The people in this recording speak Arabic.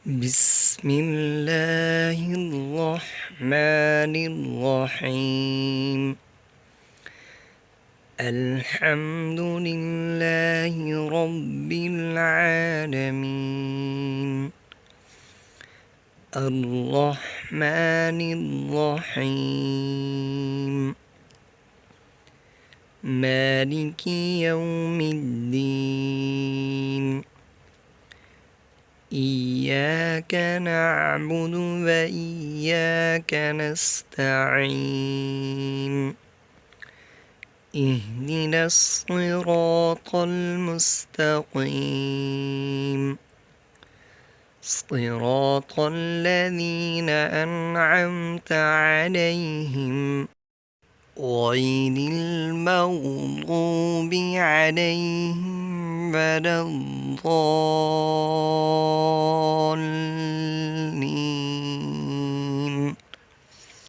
بسم الله الرحمن الرحيم. الحمد لله رب العالمين، الرحمن الرحيم، مالك يوم الدين. إياك نعبد وإياك نستعين. اهدنا الصراط المستقيم، صراط الذين أنعمت عليهم غير المغضوب عليهم ولا الضالين.